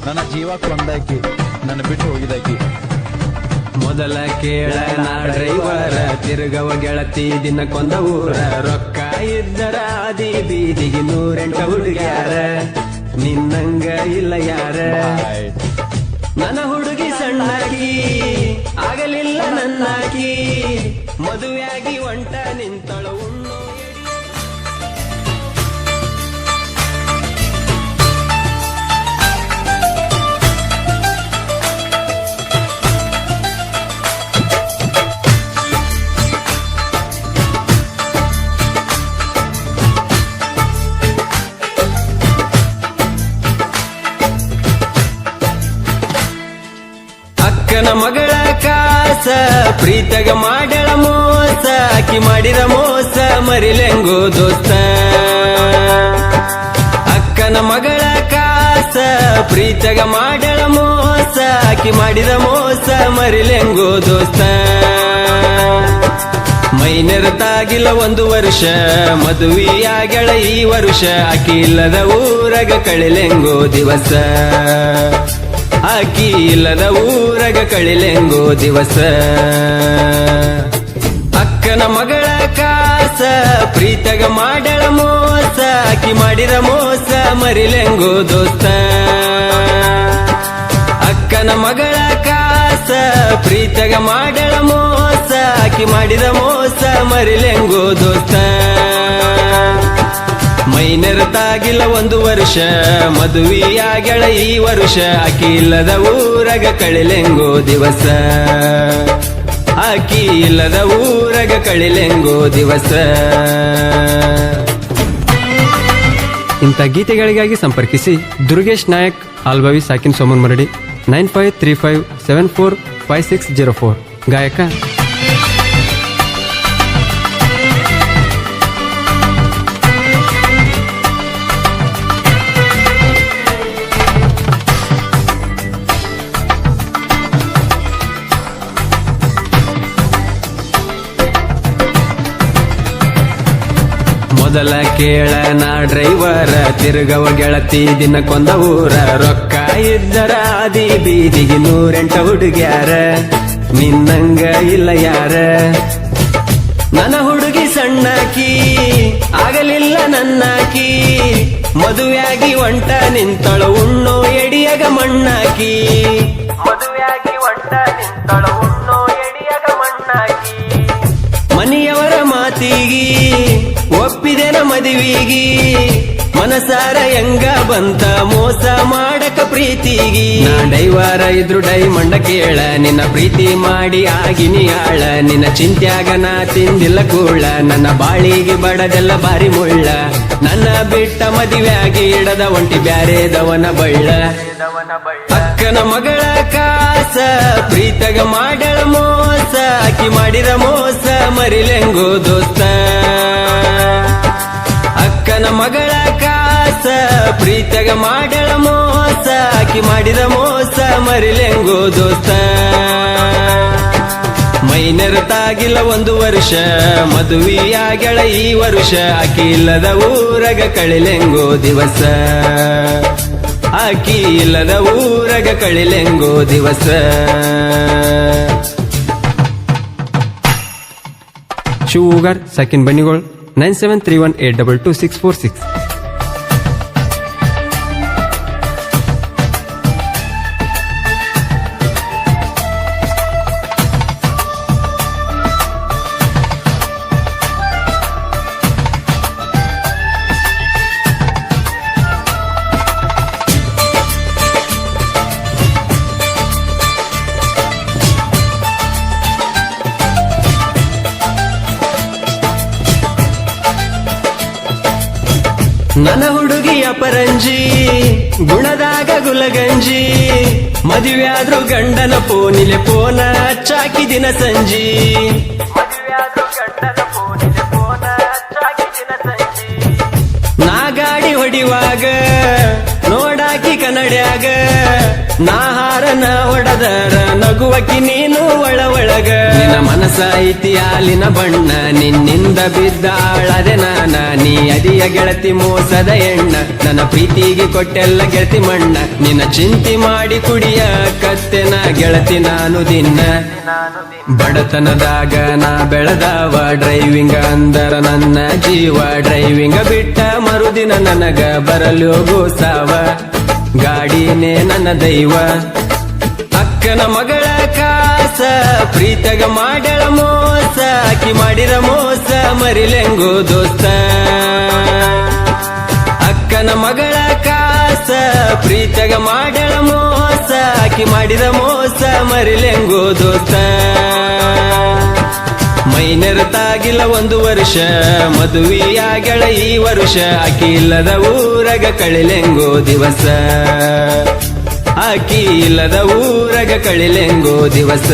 ನನ್ನ ಜೀವ ಕೊಂದಾಕಿ ನನ್ನ ಬಿಟ್ಟು ಹೋಗಿದಾಕಿ. ಮೊದಲ ಕೇಳ ನಾ ಡ್ರೈವರ ತಿರುಗವ ಗೆಳತಿ ದಿನಕ್ಕೊಂದ ಊರ ರೊಕ್ಕ ಇದ್ದರ ಆದಿ ಬೀದಿಗೆ 108 ಹುಡುಗ್ಯಾರ ನಿನ್ನಂಗ ಇಲ್ಲ ಯಾರ. ನನ್ನ ಹುಡುಗಿ ಸಣ್ಣಾಗಿ ಆಗಲಿಲ್ಲ ನನ್ನಾಕಿ ಮದುವೆಯಾಗಿ ಒಂಟ ನಿಂತಳ ಉಣ್ಣು ಅಕ್ಕನ ಮಗಳ ಕಾಸ ಪ್ರೀತಗ ಮಾಡ್ಯಾಳ ಮೋಸ ಆಕಿ ಮಾಡಿದ ಮೋಸ ಮರಿಲೆಂಗೋ ದೋಸ್ತ. ಅಕ್ಕನ ಮಗಳ ಕಾಸ ಪ್ರೀತಗ ಮಾಡ್ಯಾಳ ಮೋಸ ಆಕಿ ಮಾಡಿದ ಮೋಸ ಮರಿಲೆಂಗೋ ದೋಸ್ತ. ಮೈನೆರತಾಗಿಲ್ಲ 1 ವರ್ಷ ಮದುವೆಯಾಗ್ಯಾಳ ಈ ವರ್ಷ ಆಕಿ ಇಲ್ಲದ ಊರಗ ಕಳಿಲೆಂಗೋ ದಿವಸ. ಆಕಿ ಇಲ್ಲದ ಊರಗ ಕಳಿಲೆಂಗೋ ದಿವಸ. ಅಕ್ಕನ ಮಗಳ ಕಾಸ ಪ್ರೀತಗ ಮಾಡ್ಯಾಳ ಮೋಸ ಆಕಿ ಮಾಡಿದ ಮೋಸ ಮರಿಲೆಂಗೋ ದೋಸ್ತ. ಅಕ್ಕನ ಮಗಳ ಕಾಸ ಪ್ರೀತಗ ಮಾಡ್ಯಾಳ ಮೋಸ ಆಕಿ ಮಾಡಿದ ಮೋಸ ಮರಿಲೆಂಗೋ ದೋಸ್ತ. ಮೈನೆರತಾಗಿಲ್ಲ 1 ವರ್ಷ ಮದುವೆಯಾಗ್ಯಾಳ ಈ ವರ್ಷ ಆಕಿ ಇಲ್ಲದ ಊರಗ ಕಳಿಲೆಂಗೋ ದಿವಸ. ಆಕಿ ಇಲ್ಲದ ಊರಗ ಕಳಿಲೆಂಗೋ ದಿವಸ. ಇಂಥ ಗೀತೆಗಳಿಗಾಗಿ ಸಂಪರ್ಕಿಸಿ ದುರ್ಗೇಶ್ ನಾಯಕ್ ಆಲ್ಬವಿ ಸಾಕಿನ್ ಸೋಮನ್ ಮರಡಿ 9535745604. ಗಾಯಕ ಮೊದಲ ಕೇಳ ನಾ ಡ್ರೈವರ ತಿರುಗವ ಗೆಳತಿ ದಿನಕ್ಕೊಂದ ಊರ ರೊಕ್ಕ ಇದ್ದರ ಆದಿ ಬೀದಿಗೆ 108 ಹುಡುಗ್ಯಾರ ನಿನ್ನಂಗ ಇಲ್ಲ ಯಾರ. ನನ್ನ ಹುಡುಗಿ ಸಣ್ಣಾಕಿ ಆಗಲಿಲ್ಲ ನನ್ನಾಕಿ ಮದುವೆಯಾಗಿ ಒಂಟ ನಿಂತಳ ಉಣ್ಣೋ ಎಡಿಯಗ ಮಣ್ಣಾಕಿ. ಮದುವೆಯಾಗಿ ಒಂಟ ನಿಂತಳ ಉಣ್ಣೋ ಎಡಿಯಗ ಮಣ್ಣಾಕಿ. ಮನೆಯವರ ಮಾತಿಗಿ ಒಪ್ಪಿದೆನ ಮದುವಿಗಿ ಮನಸಾರ ಹೆಂಗ ಬಂತ ಮೋಸ ಮಾಡಕ ಪ್ರೀತಿಗಿ. ನಾ ಡೈವಾರ ಇದ್ರು ಡೈಮಂಡ ಕೇಳ ನಿನ್ನ ಪ್ರೀತಿ ಮಾಡಿ ಆಗಿನಿ ಆಳ. ನಿನ್ನ ಚಿಂತ್ಯಾಗ ನಾ ತಿಂದಿಲ್ಲ ಕೂಳ ನನ್ನ ಬಾಳಿಗೆ ಬಡದೆಲ್ಲ ಬಾರಿ ಮುಳ್ಳ. ನನ್ನ ಬಿಟ್ಟ ಮದುವೆಯಾಗಿ ಇಡದ ಒಂಟಿ ಬ್ಯಾರೇದವನ ಬಳ್ಳ. ಅಕ್ಕನ ಮಗಳ ಕಾಸ ಪ್ರೀತಗ ಮಾಡ್ಯಾಳ ಮೋಸ ಆಕಿ ಮಾಡಿದ ಮೋಸ ಮರಿಲೆಂಗೋ ದೋಸ್ತ. ಅಕ್ಕನ ಮಗಳ ಕಾಸ ಪ್ರೀತಗ ಮಾಡ್ಯಾಳ ಮೋಸ ಆಕಿ ಮಾಡಿದ ಮೋಸ ಮರಿಲೆಂಗೋ ದೋಸ್ತ. ಮೈನೆರತಾಗಿಲ್ಲ 1 ವರ್ಷ ಮದುವೆಯಾಗ್ಯಾಳ ಈ ವರ್ಷ ಆಕಿ ಇಲ್ಲದ ಊರಗ ಕಳಿಲೆಂಗೋ ದಿವಸ. ಆಕಿ ಇಲ್ಲದ ಊರಗ ಕಳಿಲೆಂಗೋ ದಿವಸ. ಶಿವೂಗಾರ್ ಸಾಕಿನ್ ಬನ್ನಿಗೋಳ್ 9731822646. ನನ್ನ ಹುಡುಗಿಯ ಪರಂಜಿ ಗುಣದಾಗ ಗುಲಗಂಜಿ ಮದುವೆಯಾದ್ರು ಗಂಡನ ಫೋನಿಲೆ ಫೋನ ಹಚ್ಚಾಕಿ ದಿನ ಸಂಜಿ. ನಾ ಗಾಡಿ ಹೊಡಿವಾಗ ನೋಡಾಕಿ ಕನ್ನಡ್ಯಾಗ ನಾಹಾರನ ಹೊಡೆದರ ನಗುವಕಿ ನೀನು ಒಳಗ ನಿನ್ನ ಮನಸ ಐತಿ ಹಾಲಿನ ಬಣ್ಣ ನಿನ್ನಿಂದ ಬಿದ್ದಾಳದೆ ನಾನ ನೀ ಅದಿಯ ಗೆಳತಿ ಮೋಸದ ಎಣ್ಣ ನನ್ನ ಪ್ರೀತಿಗೆ ಕೊಟ್ಟೆಲ್ಲ ಗೆಳತಿ ಮಣ್ಣ ನಿನ್ನ ಚಿಂತೆ ಮಾಡಿ ಕುಡಿಯ ಕತ್ತೆನ ಗೆಳತಿ ನಾನು ದಿನ ಬಡತನದಾಗ ನಾ ಬೆಳೆದವ ಡ್ರೈವಿಂಗ್ ಅಂದರ ನನ್ನ ಜೀವ ಡ್ರೈವಿಂಗ್ ಬಿಟ್ಟ ಮರುದಿನ ನನಗ ಬರಲೋಗೋ ಸಾವ ಗಾಡಿನೇ ನನ್ನ ದೈವ ಅಕ್ಕನ ಮಗಳ ಕಾಸ ಪ್ರೀತಗ ಮಾಡಳ ಮೋಸ ಆಕಿ ಮಾಡಿರ ಮೋಸ ಮರಿಲೆಂಗೋ ದೋಸ್ತ ಅಕ್ಕನ ಮಗಳ ಕಾಸ ಪ್ರೀತಗ ಮಾಡಳ ಮೋಸ ಆಕಿ ಮಾಡಿದ ಮೋಸ ಮರಿಲೆಂಗೋ ದೋಸ್ತ ಮೈನೆರತಾಗಿಲ್ಲ 1 ವರ್ಷ ಮದುವೆಯಾಗಳ ಈ ವರ್ಷ ಆಕಿ ಇಲ್ಲದ ಊರಗ ಕಳಿಲೆಂಗೋ ದಿವಸ ಆಕಿ ಇಲ್ಲದ ಊರಗ ಕಳಿಲೆಂಗೋ ದಿವಸ